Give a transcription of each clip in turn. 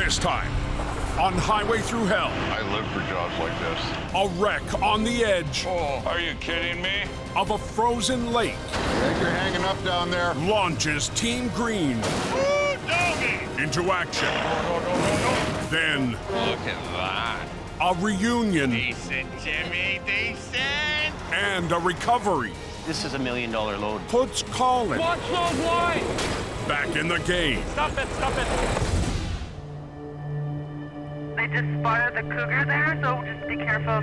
This time, on Highway Thru Hell, I live for jobs like this. a wreck on the edge Oh, are you kidding me? of a frozen lake I think you're hanging up down there. launches Team Green Ooh, doggy! into action. No. Then, Look at that. a reunion Decent, Jimmy, decent. and a recovery This is $1 million load. puts Colin Watch those lines! back in the game. Stop it, stop it. They just spotted the cougar there, so just be careful.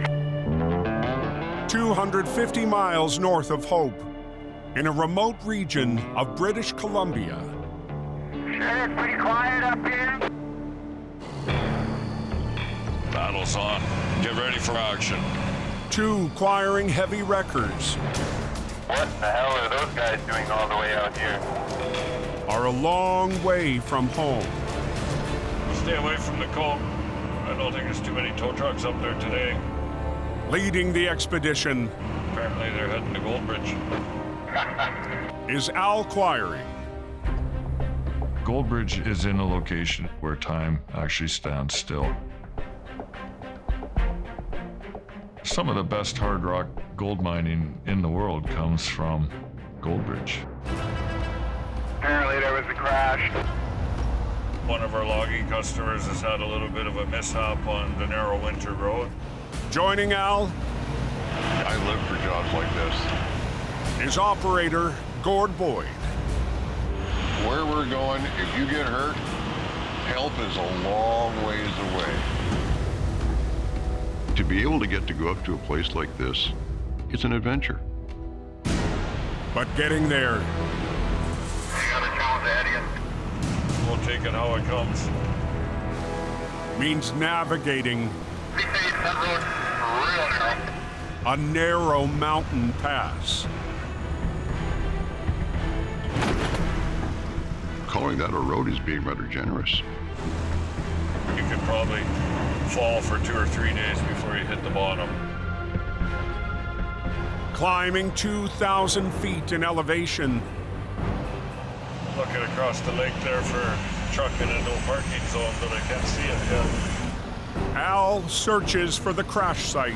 250 miles north of Hope, in a remote region of British Columbia. Sure, it's pretty quiet up here. Battle's on. Get ready for action. Two acquiring heavy wreckers What the hell are those guys doing all the way out here? are a long way from home. Stay away from the Coke. I don't think there's too many tow trucks up there today. Leading the expedition Apparently they're heading to Goldbridge. is Al Quiring. Goldbridge is in a location where time actually stands still. Some of the best hard rock gold mining in the world comes from Goldbridge. Apparently there was a crash. One of our logging customers has had a little bit of a mishap on the narrow winter road. Joining Al I live for jobs like this. is operator Gord Boyd. Where we're going, if you get hurt, help is a long ways away. To be able to get to go up to a place like this, it's an adventure. But getting there You got a challenge ahead of you. We'll take it how it comes. means navigating Be safe, that road's real narrow. a narrow mountain pass. Calling that a road is being rather generous. You could probably fall for 2 or 3 days before you hit the bottom. Climbing 2,000 feet in elevation, Looking across the lake there for truck in a no parking zone, but I can't see it yet. Al searches for the crash site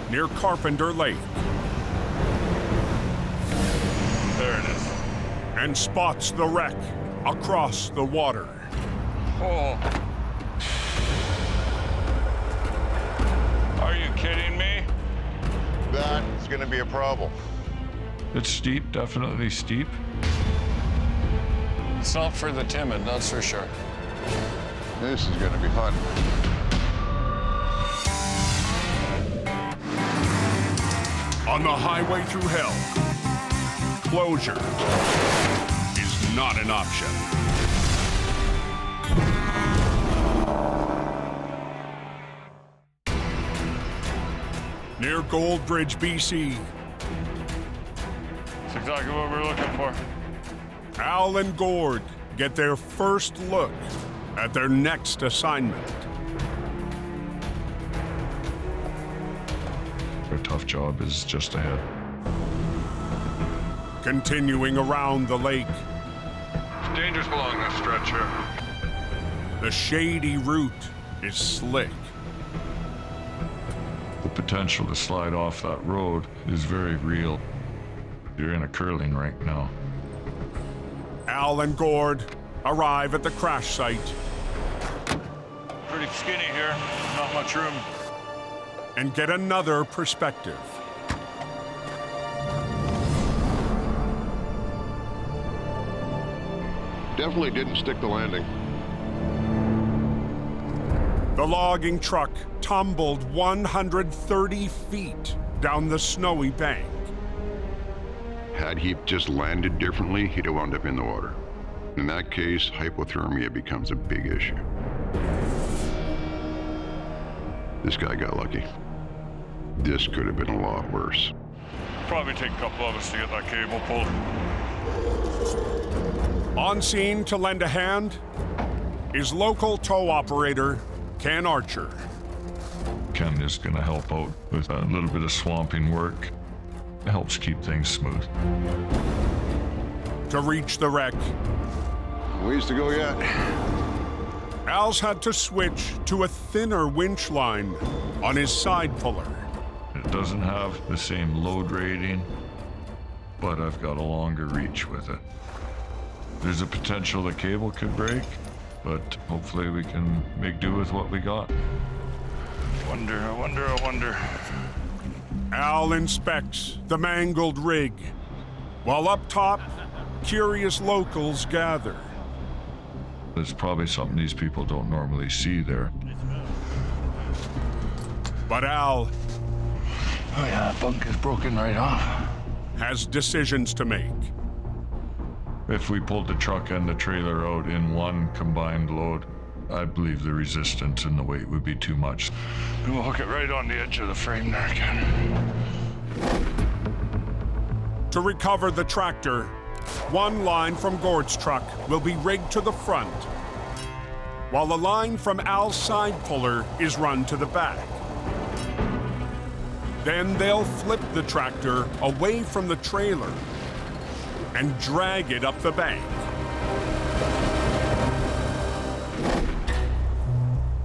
near Carpenter Lake There it is. and spots the wreck across the water. Oh. Are you kidding me? That's gonna be a problem. It's steep, definitely steep. It's not for the timid, that's for sure. This is gonna be fun. On the Highway Thru Hell, closure is not an option. Near Goldbridge, BC, That's exactly what we're looking for. Al and Gord get their first look at their next assignment. A tough job is just ahead. Continuing around the lake, It's dangerous along this stretch here. the shady route is slick. The potential to slide off that road is very real. You're in a curling rink now. Al and Gord arrive at the crash site Pretty skinny here, not much room. and get another perspective. Definitely didn't stick the landing. The logging truck tumbled 130 feet down the snowy bank. Had he just landed differently, he'd have wound up in the water. In that case, hypothermia becomes a big issue. This guy got lucky. This could have been a lot worse. Probably take a couple of us to get that cable pulled. On scene to lend a hand is local tow operator Ken Archer. Ken is going to help out with a little bit of swamping work. It helps keep things smooth. To reach the wreck, Ways to go yet. Al's had to switch to a thinner winch line on his side puller. It doesn't have the same load rating, but I've got a longer reach with it. There's a potential the cable could break, but hopefully we can make do with what we got. I wonder. Al inspects the mangled rig, while up top, curious locals gather. There's probably something these people don't normally see there. But Al Oh yeah, that bunk is broken right off. has decisions to make. If we pulled the truck and the trailer out in one combined load, I believe the resistance and the weight would be too much. We'll hook it right on the edge of the frame there, Ken. To recover the tractor, one line from Gord's truck will be rigged to the front, while the line from Al's side puller is run to the back. Then they'll flip the tractor away from the trailer and drag it up the bank.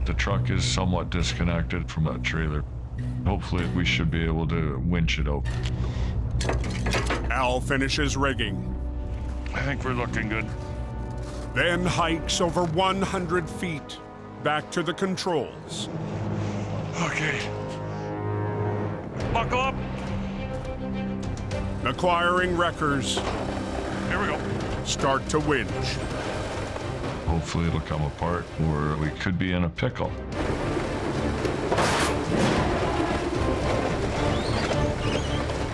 The truck is somewhat disconnected from that trailer. Hopefully we should be able to winch it out. Al finishes rigging, I think we're looking good. then hikes over 100 feet back to the controls. Okay. Buckle up. Acquiring wreckers, Here we go. start to winch. Hopefully it'll come apart, or we could be in a pickle.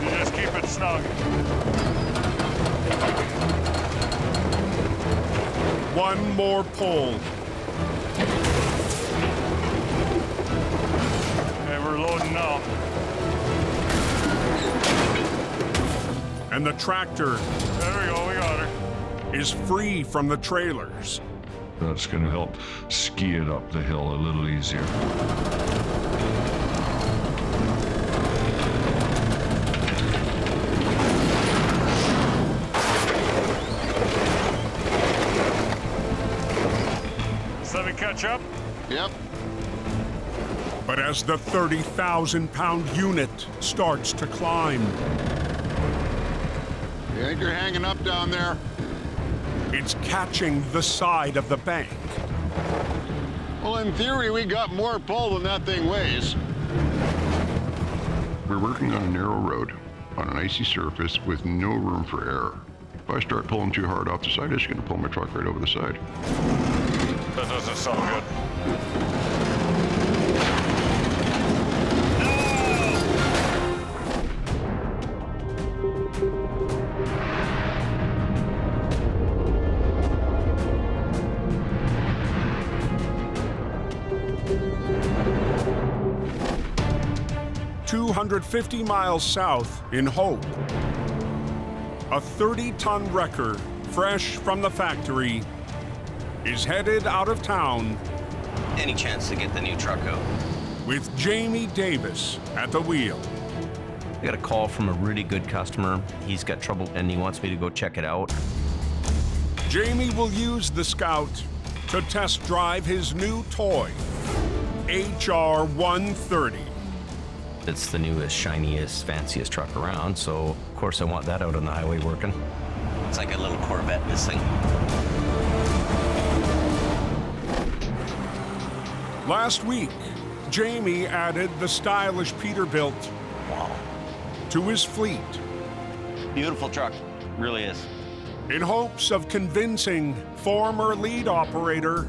You just keep it snug. One more pull. Okay, we're loading now. And the tractor There we go, we got her. is free from the trailers. That's going to help ski it up the hill a little easier. So let me catch up. Yep. But as the 30,000-pound unit starts to climb, You think you're hanging up down there? it's catching the side of the bank. Well, in theory, we got more pull than that thing weighs. We're working on a narrow road, on an icy surface with no room for error. If I start pulling too hard off the side, it's going to pull my truck right over the side. That doesn't sound good. 250 miles south in Hope, a 30-ton wrecker, fresh from the factory, is headed out of town Any chance to get the new truck out? with Jamie Davis at the wheel. I got a call from a really good customer. He's got trouble and he wants me to go check it out. Jamie will use the Scout to test drive his new toy, HR 130. It's the newest, shiniest, fanciest truck around, so of course I want that out on the highway working. It's like a little Corvette, this thing. Last week, Jamie added the stylish Peterbilt Wow. to his fleet Beautiful truck, really is. in hopes of convincing former lead operator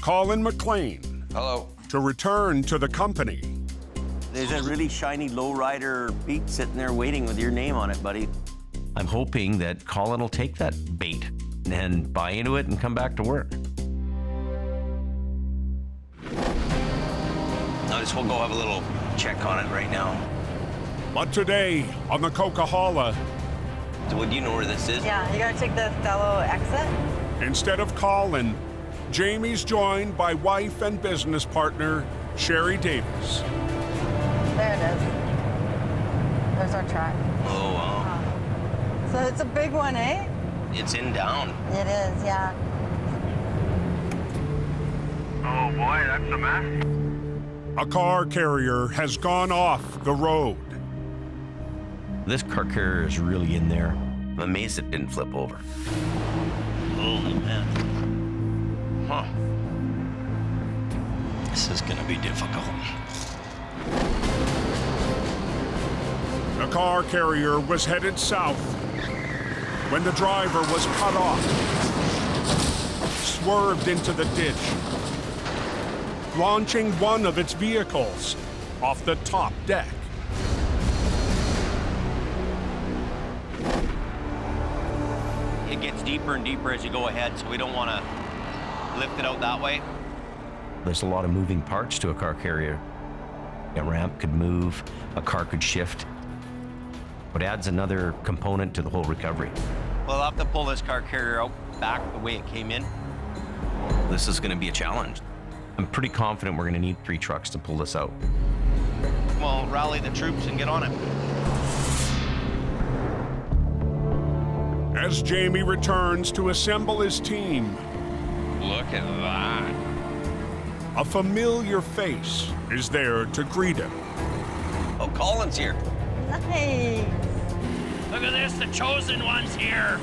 Colin McLean Hello. to return to the company. There's a really shiny lowrider Beat sitting there waiting with your name on it, buddy. I'm hoping that Colin will take that bait and buy into it and come back to work. I just will go have a little check on it right now. But today, on the Coquihalla, So, do you know where this is? Yeah, you gotta take the Othello exit. instead of Colin, Jamie's joined by wife and business partner Sherry Davis. There it is. There's our truck. Oh, wow. So it's a big one, eh? It's in down. It is, yeah. that's a mess. A car carrier has gone off the road. This car carrier is really in there. I'm amazed it didn't flip over. Holy man. Huh. This is gonna be difficult. The car carrier was headed south when the driver was cut off, swerved into the ditch, launching one of its vehicles off the top deck. It gets deeper and deeper as you go ahead, so we don't want to lift it out that way. There's a lot of moving parts to a car carrier. A ramp could move, a car could shift. It adds another component to the whole recovery. We'll have to pull this car carrier out back the way it came in. This is going to be a challenge. I'm pretty confident we're going to need 3 trucks to pull this out. Well, rally the troops and get on it. As Jamie returns to assemble his team, Look at that. a familiar face is there to greet him. Oh, Colin's here. Nice. Look at this, the chosen one's here.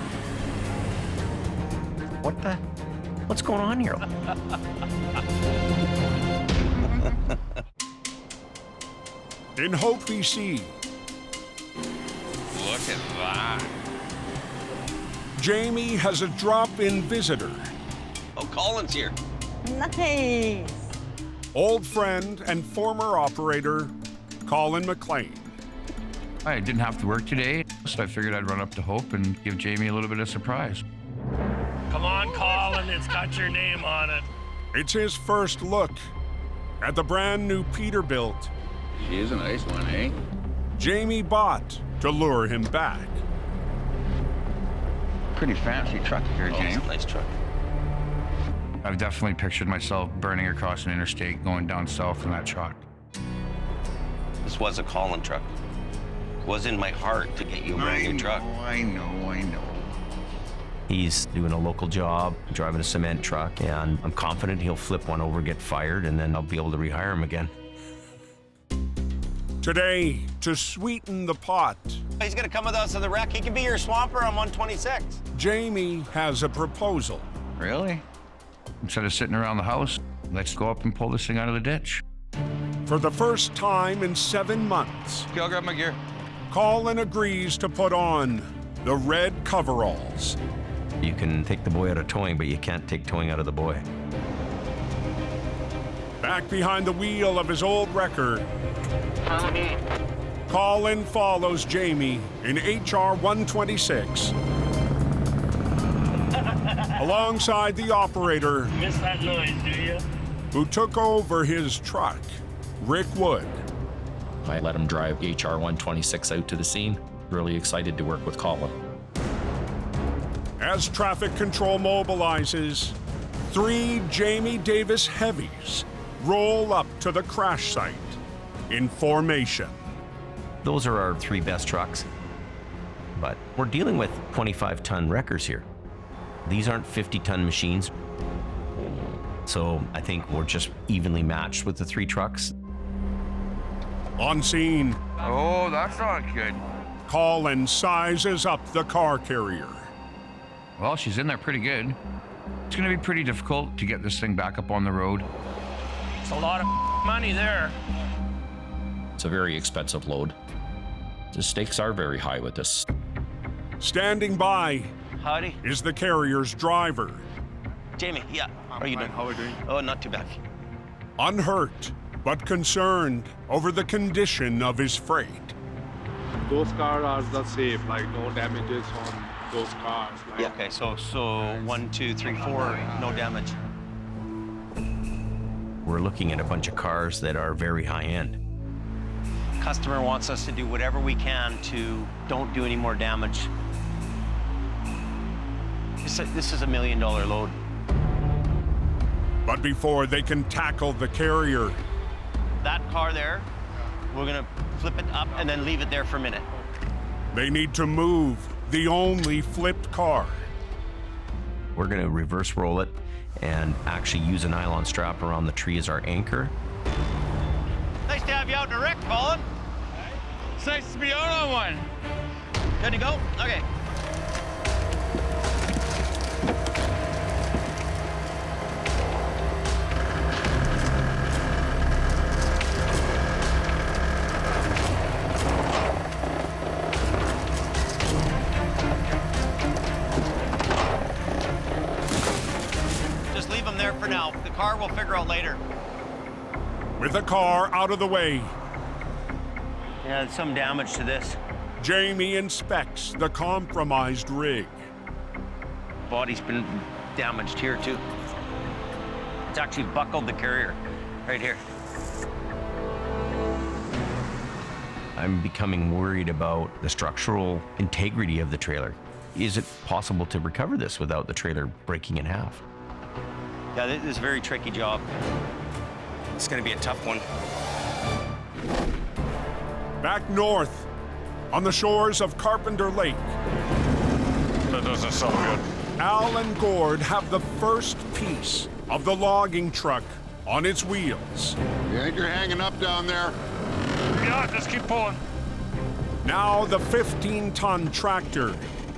What's going on here? In Hope, BC, Look at that. Jamie has a drop-in visitor, Oh, Colin's here. Nice. old friend and former operator Colin McLean. I didn't have to work today, so I figured I'd run up to Hope and give Jamie a little bit of surprise. Come on, Colin, it's got your name on it. It's his first look at the brand new Peterbilt She is a nice one, eh? Jamie bought to lure him back. Pretty fancy truck here, Oh, it's James. a nice truck. I've definitely pictured myself burning across an interstate going down south in that truck. This was a Colin truck. It was in my heart to get you a brand new truck. I know. He's doing a local job, driving a cement truck, and I'm confident he'll flip one over, get fired, and then I'll be able to rehire him again. Today, to sweeten the pot, He's gonna come with us to the wreck. He can be your swamper on 126. Jamie has a proposal. Really? Instead of sitting around the house, let's go up and pull this thing out of the ditch. For the first time in 7 months, Okay, I'll grab my gear. Colin agrees to put on the red coveralls. You can take the boy out of towing, but you can't take towing out of the boy. Back behind the wheel of his old wrecker, Follow me. Colin follows Jamie in HR 126. Alongside the operator Miss that noise, do you? who took over his truck, Rick Wood. I let him drive HR 126 out to the scene. Really excited to work with Colin. As traffic control mobilizes, 3 Jamie Davis heavies roll up to the crash site in formation. Those are our 3 best trucks. But we're dealing with 25-ton wreckers here. These aren't 50-ton machines. So I think we're just evenly matched with the 3 trucks. On scene, Oh, that's not good. Colin sizes up the car carrier. Well, she's in there pretty good. It's gonna be pretty difficult to get this thing back up on the road. It's a lot of money there. It's a very expensive load. The stakes are very high with this. Standing by Howdy. is the carrier's driver, Jamie, yeah. How are you doing? How are we doing? Oh, not too bad. unhurt but concerned over the condition of his freight. Those cars are the safe, like no damages on those cars. Like, Yeah, okay, so 1, 2, 3, 4, no damage. We're looking at a bunch of cars that are very high end. Customer wants us to do whatever we can to don't do any more damage. This is $1 million load. But before they can tackle the carrier, That car there, we're gonna flip it up and then leave it there for a minute. they need to move the only flipped car. We're going to reverse roll it and actually use a nylon strap around the tree as our anchor. Nice to have you out in the wreck, Colin. It's nice to be out on one. Good to go? Okay. Just leave them there for now. The car we'll figure out later. With the car out of the way, Yeah, there's some damage to this. Jamie inspects the compromised rig. Body's been damaged here too. It's actually buckled the carrier right here. I'm becoming worried about the structural integrity of the trailer. Is it possible to recover this without the trailer breaking in half? Yeah, this is a very tricky job. It's gonna be a tough one. Back north, on the shores of Carpenter Lake, That doesn't sound good. Al and Gord have the first piece of the logging truck on its wheels. You think you're hanging up down there? Yeah, just keep pulling. Now the 15-ton tractor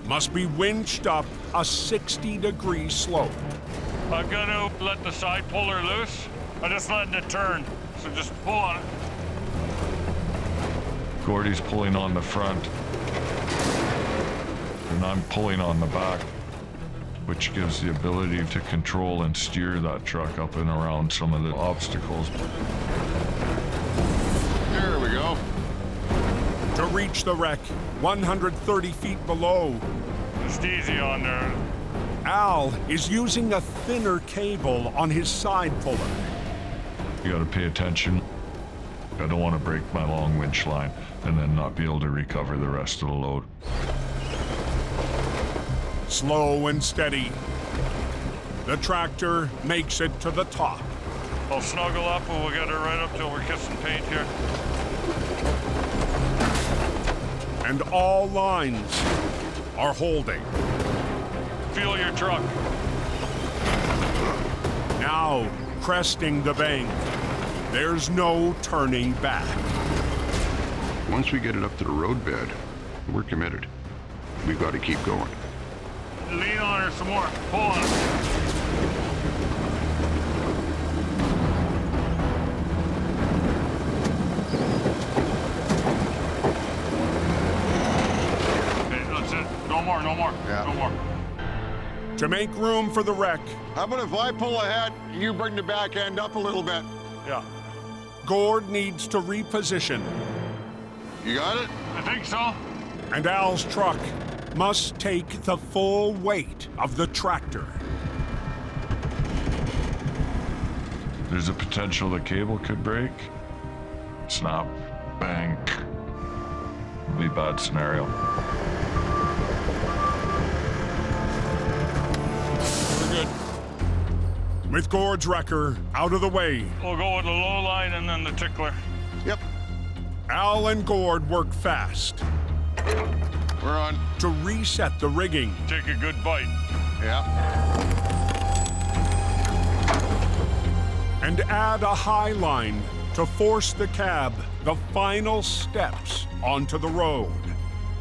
must be winched up a 60-degree slope. I'm gonna let the side puller loose. I'm just letting it turn, so just pull on it. Gordy's pulling on the front, and I'm pulling on the back, which gives the ability to control and steer that truck up and around some of the obstacles. There we go. To reach the wreck 130 feet below, Just easy on there. Al is using a thinner cable on his side puller. You gotta pay attention. I don't want to break my long winch line and then not be able to recover the rest of the load. Slow and steady, the tractor makes it to the top. I'll snuggle up and we'll get her right up till we're kissing paint here. And all lines are holding. Feel your truck. Now, cresting the bank, there's no turning back. Once we get it up to the roadbed, we're committed. We've got to keep going. Lean on her some more. Pull on it. Okay, that's it. No more, no more. Yeah. No more. To make room for the wreck, How about if I pull ahead, you bring the back end up a little bit? Yeah. Gord needs to reposition, You got it? I think so. and Al's truck must take the full weight of the tractor. There's a potential the cable could break. Snap, bang. It'd be a bad scenario. We're good. With Gord's wrecker out of the way, We'll go with the low line and then the tickler. Yep. Al and Gord work fast We're on. to reset the rigging. Take a good bite. Yeah. And add a high line to force the cab the final steps onto the road.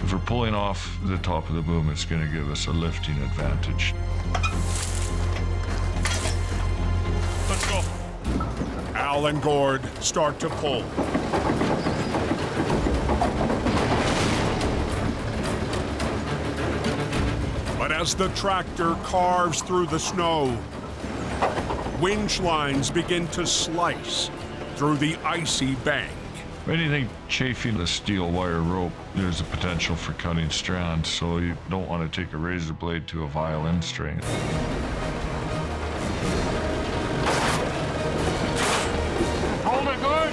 If we're pulling off the top of the boom, it's going to give us a lifting advantage. Let's go. Al and Gord start to pull. But as the tractor carves through the snow, winch lines begin to slice through the icy bank. Anything chafing the steel wire rope, there's a potential for cutting strands, so you don't want to take a razor blade to a violin string. Hold it good.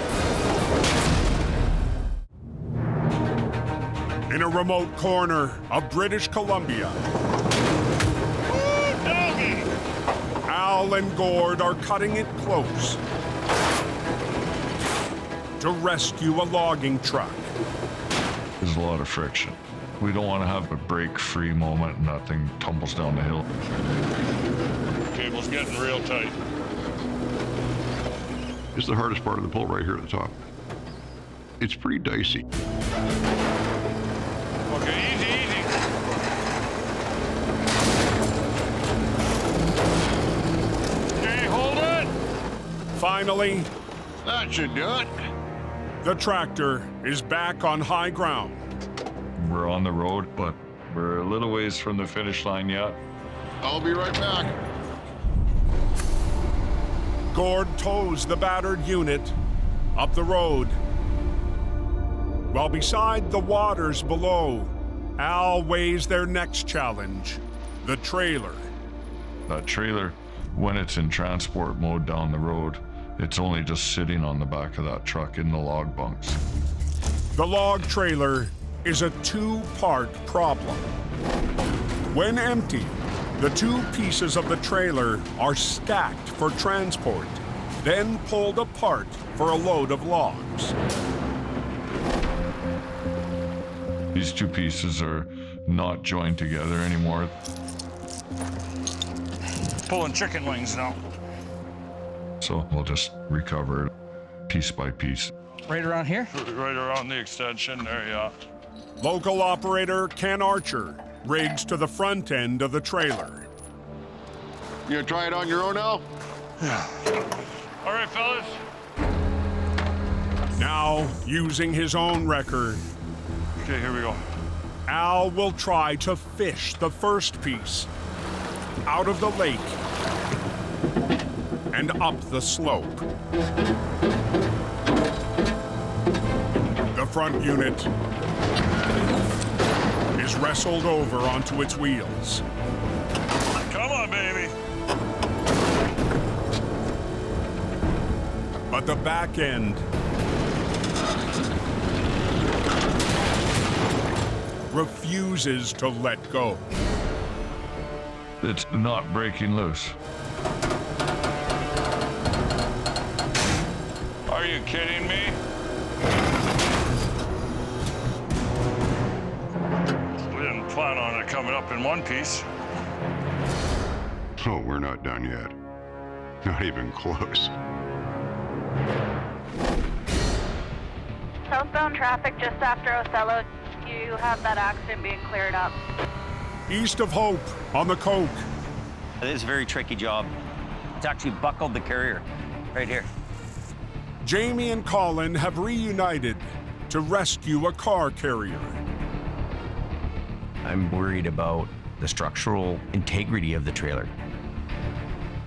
In a remote corner of British Columbia, Doggy. Al and Gord are cutting it close to rescue a logging truck. There's a lot of friction. We don't want to have a break-free moment and that thing tumbles down the hill. Okay, cable's getting real tight. This is the hardest part of the pull right here at the top. It's pretty dicey. Okay, easy, easy. Okay, hold it. Finally, That should do it. the tractor is back on high ground. We're on the road, but we're a little ways from the finish line yet. I'll be right back. Gord tows the battered unit up the road. While beside the waters below, Al weighs their next challenge, the trailer. That trailer, when it's in transport mode down the road, it's only just sitting on the back of that truck in the log bunks. The log trailer is a two-part problem. When empty, the two pieces of the trailer are stacked for transport, then pulled apart for a load of logs. These two pieces are not joined together anymore. Pulling chicken wings now. So we'll just recover it piece by piece. Right around here? Right around the extension there, yeah. Local operator Ken Archer rigs to the front end of the trailer. You gonna try it on your own now? All right, fellas. Now, using his own wrecker, Okay, here we go. Al will try to fish the first piece out of the lake and up the slope. The front unit is wrestled over onto its wheels. Come on, baby. But the back end refuses to let go. It's not breaking loose. Are you kidding me? We didn't plan on it coming up in one piece. Oh, we're not done yet. Not even close. Southbound traffic just after Othello. You have that accident being cleared up. East of Hope on the Coke. It is a very tricky job. It's actually buckled the carrier right here. Jamie and Colin have reunited to rescue a car carrier. I'm worried about the structural integrity of the trailer.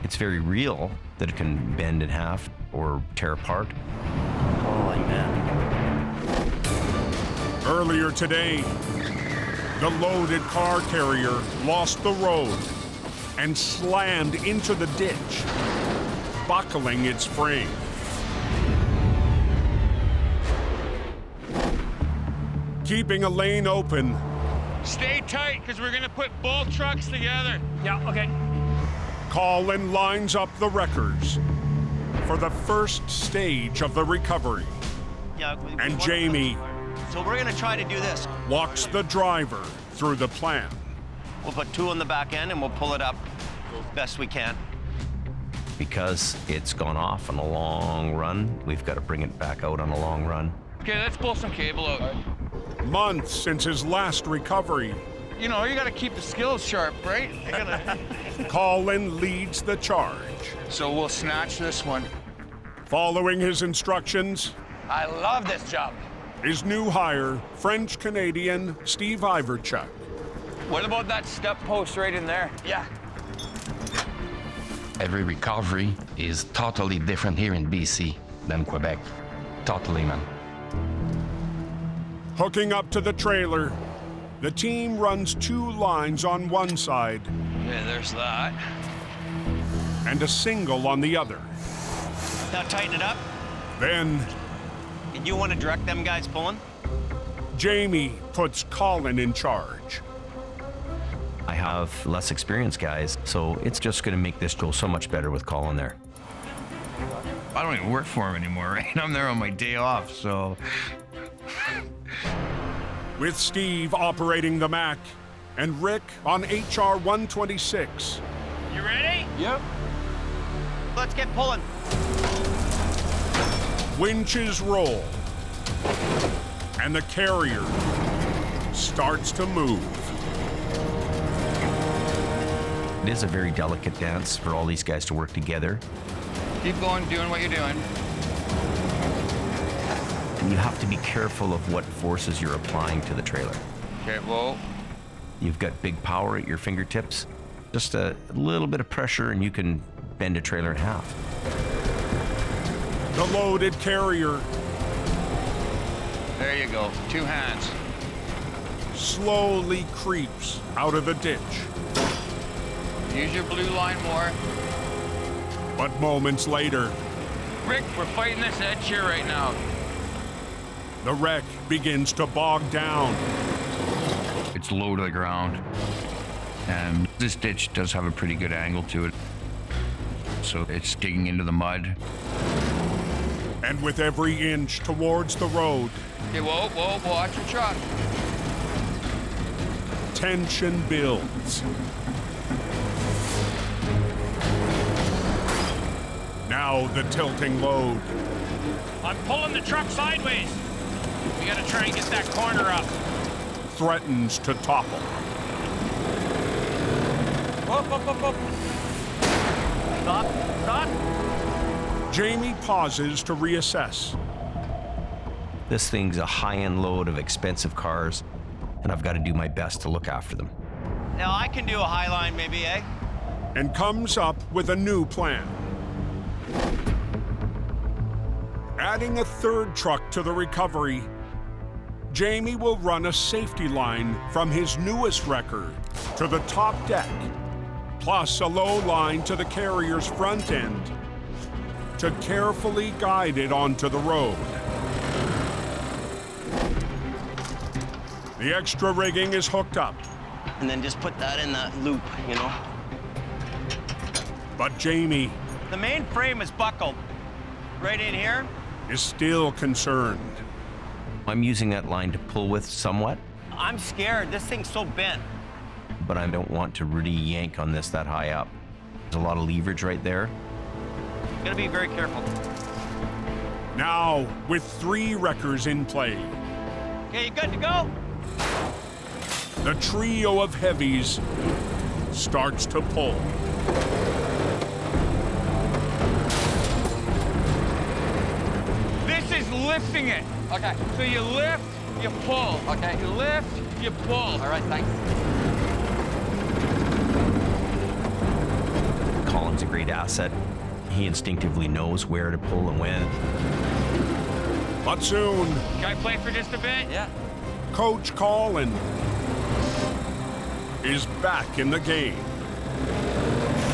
It's very real that it can bend in half or tear apart. Holy man. Earlier today, the loaded car carrier lost the road and slammed into the ditch, buckling its frame. Keeping a lane open, Stay tight, because we're going to put both trucks together. Yeah, okay. Colin lines up the wreckers for the first stage of the recovery. Yeah, And Jamie So we're going to try to do this. walks the driver through the plan. We'll put two on the back end and we'll pull it up best we can. Because it's gone off on a long run, we've got to bring it back out on a long run. Okay, let's pull some cable out. Months since his last recovery, You know, you got to keep the skills sharp, right? You gotta... Colin leads the charge. So we'll snatch this one. Following his instructions I love this job. is new hire, French-Canadian Steve Iverchuk. What about that step post right in there? Yeah. Every recovery is totally different here in BC than Quebec. Totally, man. Hooking up to the trailer, the team runs two lines on one side Yeah, there's that. and a single on the other. Now tighten it up. Then And you want to direct them guys pulling? Jamie puts Colin in charge. I have less experienced guys, so it's just going to make this go so much better with Colin there. I don't even work for him anymore, right? I'm there on my day off, so... With Steve operating the Mac and Rick on HR 126. You ready? Yep. Let's get pulling. Winches roll, and the carrier starts to move. It is a very delicate dance for all these guys to work together. Keep going, doing what you're doing. And you have to be careful of what forces you're applying to the trailer. Okay, whoa. You've got big power at your fingertips. Just a little bit of pressure and you can bend a trailer in half. The loaded carrier There you go, 2 hands. slowly creeps out of the ditch. Use your blue line more. But moments later, Rick, we're fighting this edge here right now. the wreck begins to bog down. It's low to the ground. And this ditch does have a pretty good angle to it. So it's digging into the mud. And with every inch towards the road, Okay, whoa, whoa, watch your truck. tension builds. Now the tilting load. I'm pulling the truck sideways. We gotta try and get that corner up. Threatens to topple. Up, up, up, up. Stop, stop. Jamie pauses to reassess. This thing's a high-end load of expensive cars, and I've got to do my best to look after them. Now I can do a high line maybe, eh? And comes up with a new plan. Adding a third truck to the recovery, Jamie will run a safety line from his newest wrecker to the top deck, plus a low line to the carrier's front end to carefully guide it onto the road. The extra rigging is hooked up. And then just put that in that loop, you know? But Jamie The main frame is buckled. Right in here. is still concerned. I'm using that line to pull with somewhat, I'm scared. This thing's so bent. but I don't want to really yank on this that high up. There's a lot of leverage right there. Gotta be very careful. Now, with 3 wreckers in play, Okay, you good to go? the trio of heavies starts to pull. This is lifting it. Okay. So you lift, you pull. Okay. You lift, you pull. All right, thanks. Colin's a great asset. He instinctively knows where to pull and when. But soon, Can I play for just a bit? Yeah. Coach Colin is back in the game.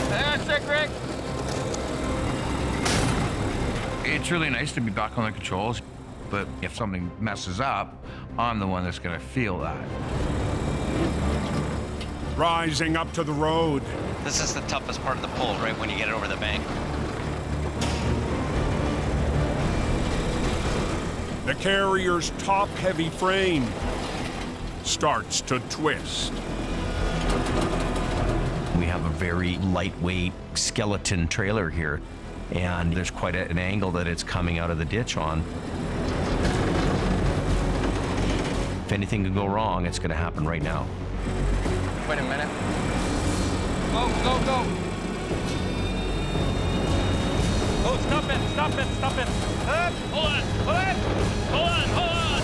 That's it, Rick. It's really nice to be back on the controls, but if something messes up, I'm the one that's gonna feel that. Rising up to the road, This is the toughest part of the pull, right when you get it over the bank. the carrier's top-heavy frame starts to twist. We have a very lightweight skeleton trailer here, and there's quite an angle that it's coming out of the ditch on. If anything can go wrong, it's going to happen right now. Wait a minute. Go, go, go. Oh, stop it, stop it, stop it. Hold on, hold on, hold on, hold on.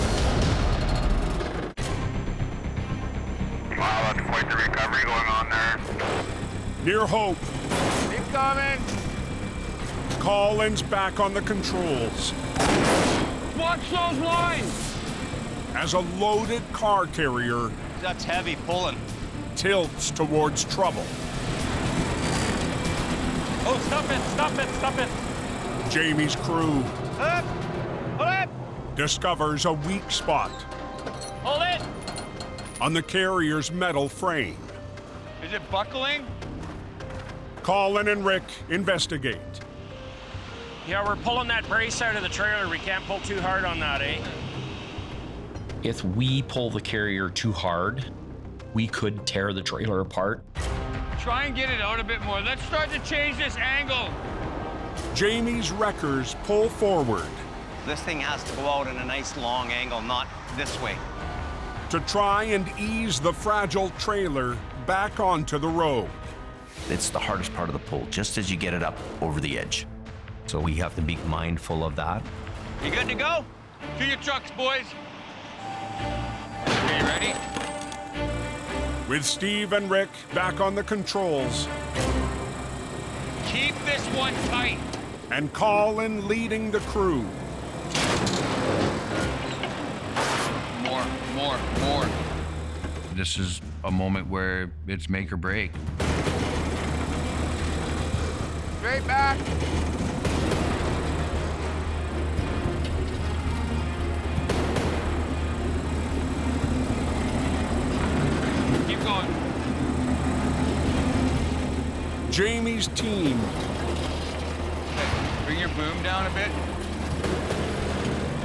Wow, that's quite the recovery going on there. Near hope, Keep coming. Colin's back on the controls Watch those lines. as a loaded car carrier That's heavy pulling. tilts towards trouble. Oh, stop it, stop it, stop it. Jamie's crew Up, hold it, discovers a weak spot hold it. on the carrier's metal frame. Is it buckling? Colin and Rick investigate. Yeah, we're pulling that brace out of the trailer. We can't pull too hard on that, eh? If we pull the carrier too hard, we could tear the trailer apart. Try and get it out a bit more. Let's start to change this angle. Jamie's wreckers pull forward This thing has to go out in a nice long angle, not this way. to try and ease the fragile trailer back onto the road. It's the hardest part of the pull, just as you get it up over the edge. So we have to be mindful of that. You good to go? To your trucks, boys. Okay, you ready? With Steve and Rick back on the controls Keep this one tight. and Colin leading the crew, More. This is a moment where it's make or break. Straight back. Keep going. Jamie's team Bring your boom down a bit.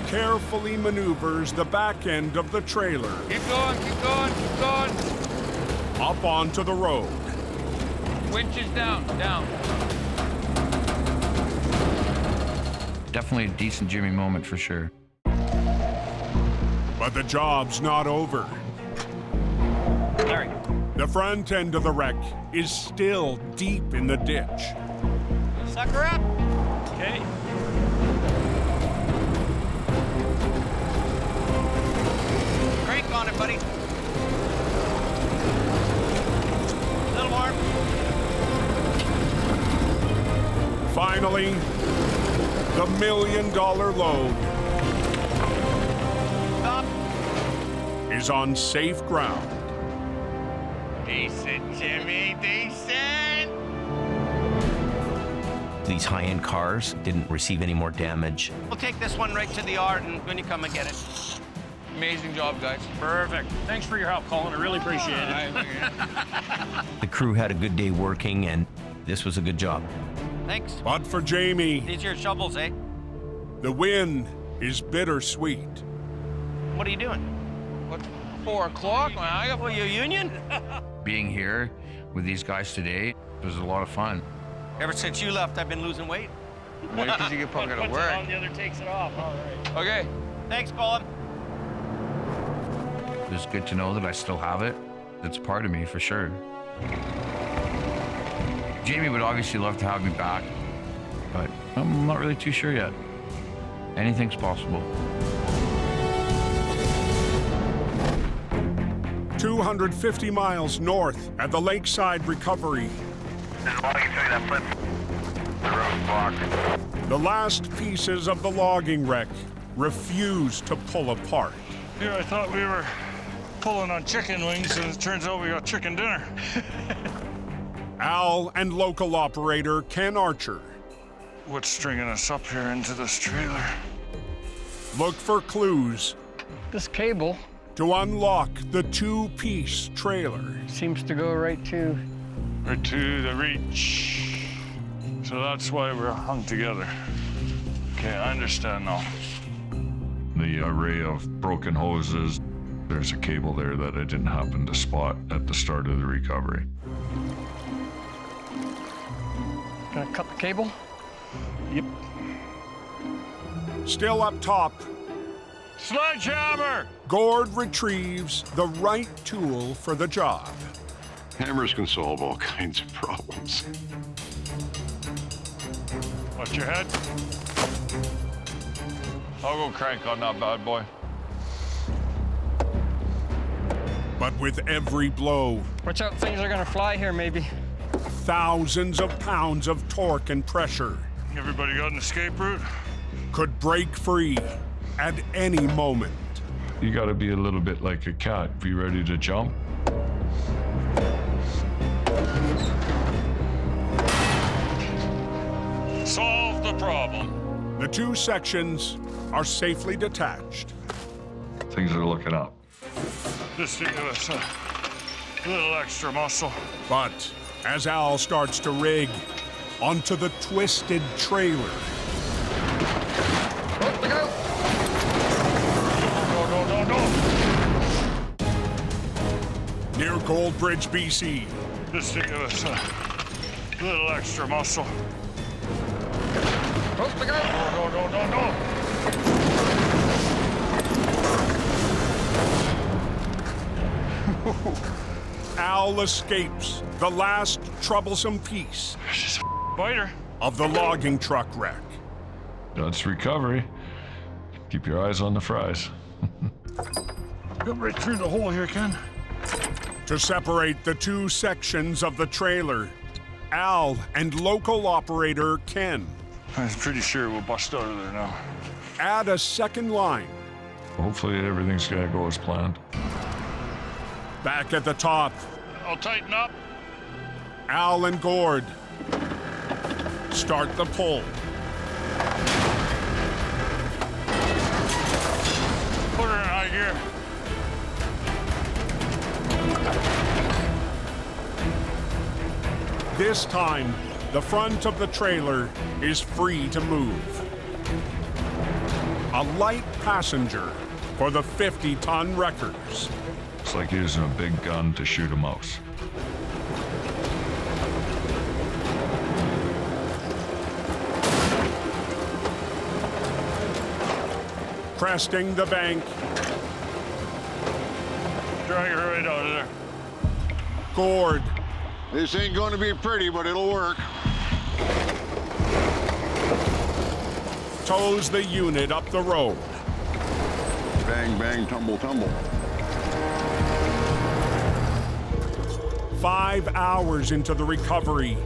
carefully maneuvers the back end of the trailer Keep going, keep going, keep going. up onto the road. Winches down, down. Definitely a decent Jimmy moment for sure. But the job's not over. Larry. The front end of the wreck is still deep in the ditch. Sucker up. Okay. Crank on it, buddy. A little more. Finally, the $1 million load Stop. is on safe ground. Decent, Jimmy, decent. These high-end cars didn't receive any more damage. We'll take this one right to the yard and when you come and get it. Amazing job, guys. Perfect. Thanks for your help, Colin. I really appreciate it. The crew had a good day working, and this was a good job. Thanks. But for Jamie, These are your shovels, eh? the win is bittersweet. What are you doing? What, 4 o'clock? Man, I got Well, you union? Being here with these guys today was a lot of fun. Ever since you left, I've been losing weight. Maybe because you get probably gotta work. The other takes it off. All right. Okay. Thanks, Colin. It's good to know that I still have it. It's part of me for sure. Jamie would obviously love to have me back, but I'm not really too sure yet. Anything's possible. 250 miles north at the Lakeside Recovery. The last pieces of the logging wreck refuse to pull apart. Yeah, I thought we were pulling on chicken wings, and it turns out we got chicken dinner. Al and local operator Ken Archer What's stringing us up here into this trailer? look for clues This cable to unlock the two-piece trailer. seems to go right to... Right to the reach. So that's why we're hung together. Okay, I understand now. The array of broken hoses, there's a cable there that I didn't happen to spot at the start of the recovery. Gonna cut the cable? Yep. Still up top, Sledgehammer! Gord retrieves the right tool for the job. Hammers can solve all kinds of problems. Watch your head. I'll go crank on that bad boy. But with every blow, Watch out, things are gonna fly here maybe. thousands of pounds of torque and pressure Everybody got an escape route? could break free at any moment. You gotta be a little bit like a cat, be ready to jump. Solve the problem. The two sections are safely detached. Things are looking up. Just to give us a little extra muscle. But as Al starts to rig onto the twisted trailer, No. near Goldbridge, BC, Just to give us a little extra muscle. Oh, look out! No. Al escapes the last troublesome piece Biter. of the logging truck wreck. That's recovery. Keep your eyes on the fries. Come right through the hole here, Ken. To separate the two sections of the trailer, Al and local operator Ken I'm pretty sure we'll bust out of there now. add a second line. Hopefully everything's gonna go as planned. Back at the top, I'll tighten up. Al and Gord start the pull. Put her in high gear. This time, the front of the trailer is free to move. A light passenger for the 50-ton wreckers. It's like using a big gun to shoot a mouse. Cresting the bank, Drag her right out of there. Gord This ain't going to be pretty, but it'll work. tows the unit up the road. Bang, bang, tumble, tumble. 5 hours into the recovery,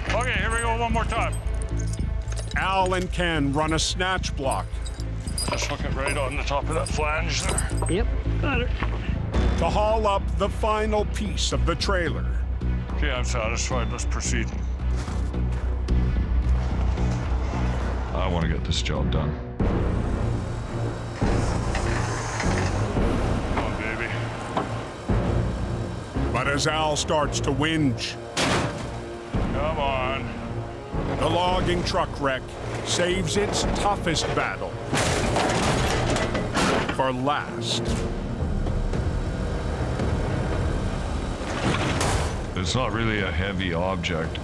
Okay, here we go one more time. Al and Ken run a snatch block Just hook it right on the top of that flange there. Yep, got it. to haul up the final piece of the trailer. Okay, I'm satisfied. Let's proceed. I want to get this job done. Come on, baby. But as Al starts to whinge, Come on. the logging truck wreck saves its toughest battle for last. It's not really a heavy object,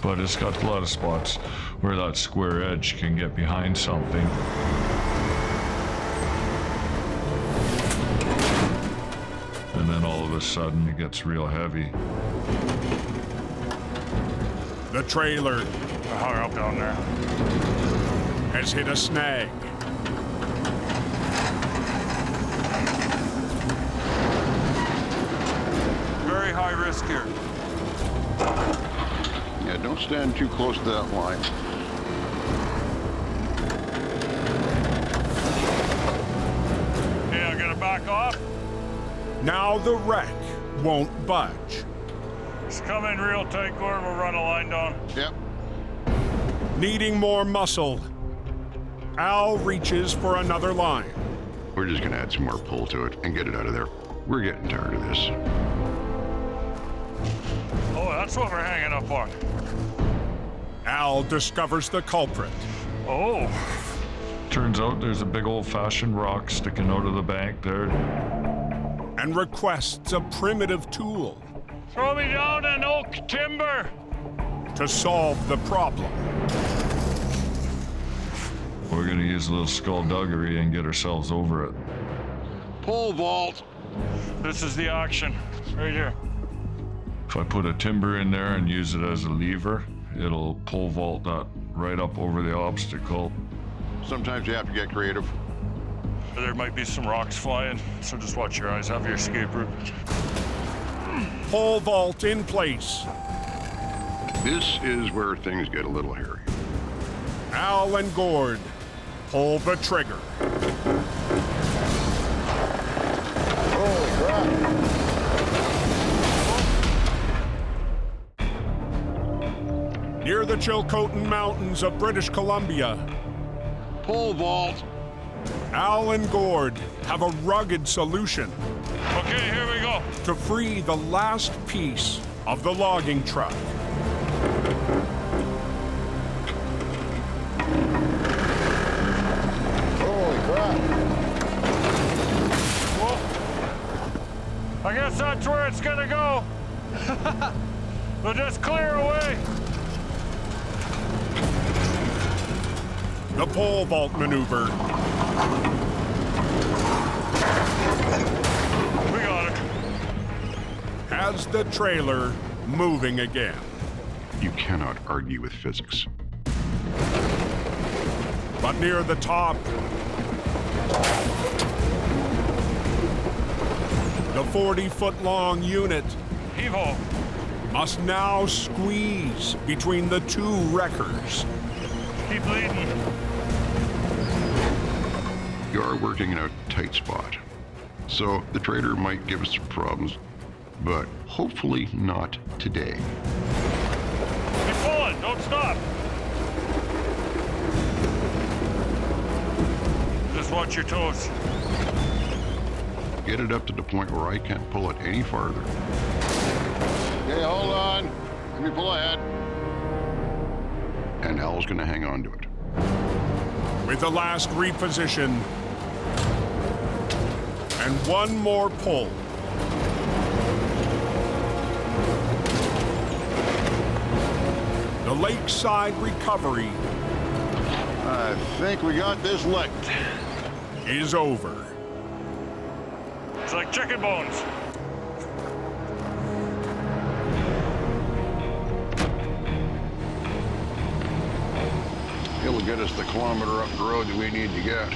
but it's got a lot of spots where that square edge can get behind something. And then all of a sudden it gets real heavy. The trailer I hung up down there. has hit a snag. Very high risk here. Yeah, don't stand too close to that line. Okay, I gotta back off. Now the wreck won't budge. Just come in real tight, Gord. We'll run a line down. Yep. Needing more muscle, Al reaches for another line. We're just gonna add some more pull to it and get it out of there. We're getting tired of this. Oh, that's what we're hanging up on. Al discovers the culprit. Oh. Turns out there's a big old-fashioned rock sticking out of the bank there. And requests a primitive tool Throw me down an oak timber. to solve the problem. We're gonna use a little skullduggery and get ourselves over it. Pole vault. This is the action. Right here. If I put a timber in there and use it as a lever, it'll pole vault that right up over the obstacle. Sometimes you have to get creative. There might be some rocks flying, so just watch your eyes. Have your escape route. Pole vault in place. This is where things get a little hairy. Al and Gord pull the trigger. Holy crap. Near the Chilcotin Mountains of British Columbia, Pole vault. Al and Gord have a rugged solution Okay, here we go. to free the last piece of the logging truck. Holy crap. Whoa. I guess that's where it's gonna go. So just clear away. The pole vault maneuver. We got it. Has the trailer moving again. You cannot argue with physics. But near the top, the 40-foot-long unit Heave-ho. must now squeeze between the two wreckers. Keep leading. You are working in a tight spot, so the trailer might give us some problems, but hopefully not today. Keep pulling. Don't stop. Just watch your toes. Get it up to the point where I can't pull it any farther. Okay, hold on. Let me pull ahead. And Al's gonna hang on to it. With the last reposition and one more pull. The Lakeside Recovery I think we got this licked. is over. It's like chicken bones. It'll get us the kilometer up the road that we need to get.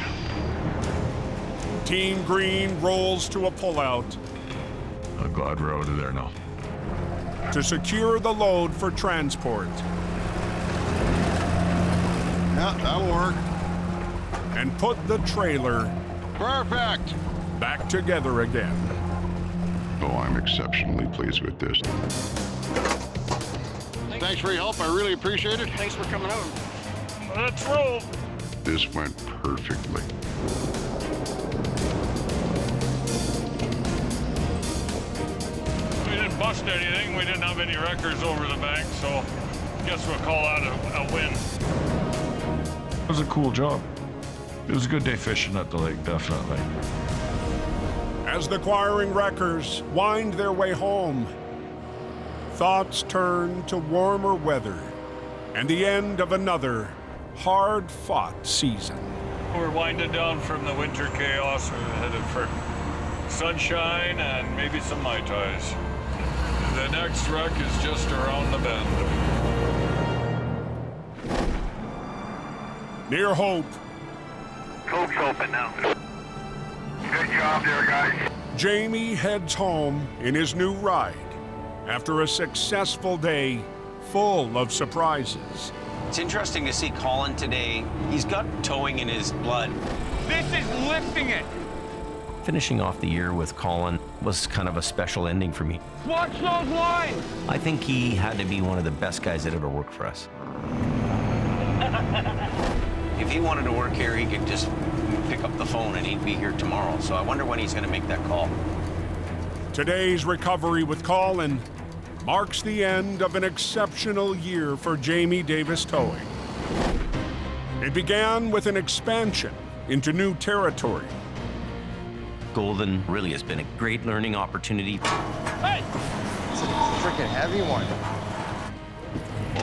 Team Green rolls to a pullout I'm glad we're out of there now. to secure the load for transport. Yeah, that'll work. And put the trailer Perfect. back together again. Oh, I'm exceptionally pleased with this. Thanks for your help. I really appreciate it. Thanks for coming out. Let's roll. This went perfectly. We didn't bust anything. We didn't have any wreckers over the bank, so guess we'll call that a win. It was a cool job. It was a good day fishing at the lake, definitely. As the choiring wreckers wind their way home, thoughts turn to warmer weather and the end of another hard-fought season. We're winding down from the winter chaos. We're headed for sunshine and maybe some Mai Tais. The next wreck is just around the bend. Near Hope, Coke's open now. Good job there, guys. Jamie heads home in his new ride after a successful day full of surprises. It's interesting to see Colin today. He's got towing in his blood. This is lifting it. Finishing off the year with Colin was kind of a special ending for me. Watch those lines. I think he had to be one of the best guys that ever worked for us. If he wanted to work here, he could just pick up the phone and he'd be here tomorrow. So I wonder when he's going to make that call. Today's recovery with Colin marks the end of an exceptional year for Jamie Davis Towing. It began with an expansion into new territory. Golden really has been a great learning opportunity. Hey! It's a freaking heavy one.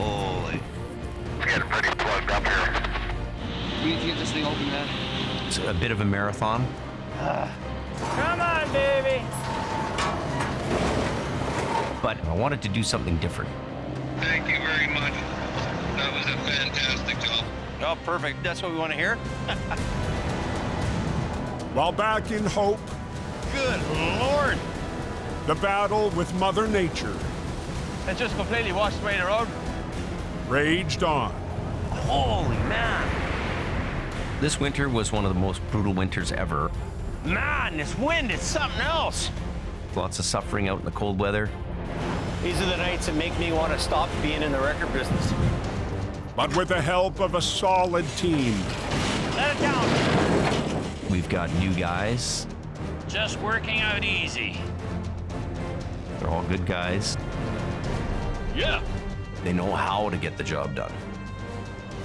Holy. It's getting pretty plugged up here. We need to get this thing open, man. It's a bit of a marathon. Come on, baby. But I wanted to do something different. Thank you very much. That was a fantastic job. Oh, perfect. That's what we want to hear. While back in Hope, Good Lord. the battle with Mother Nature It just completely washed away the road. raged on. Holy man. This winter was one of the most brutal winters ever. Man, this wind is something else. Lots of suffering out in the cold weather. These are the nights that make me want to stop being in the record business. But with the help of a solid team, Let it down. We've got new guys. Just working out easy. They're all good guys. Yeah. They know how to get the job done.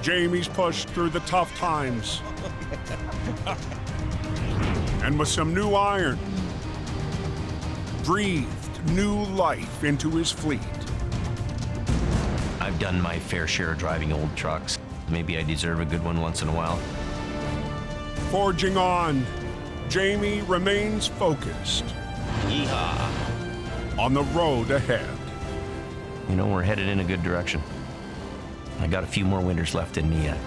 Jamie's pushed through the tough times. And with some new iron, breathed new life into his fleet. I've done my fair share of driving old trucks. Maybe I deserve a good one once in a while. Forging on, Jamie remains focused. Yeehaw. On the road ahead. You know, we're headed in a good direction. I got a few more winters left in me yet.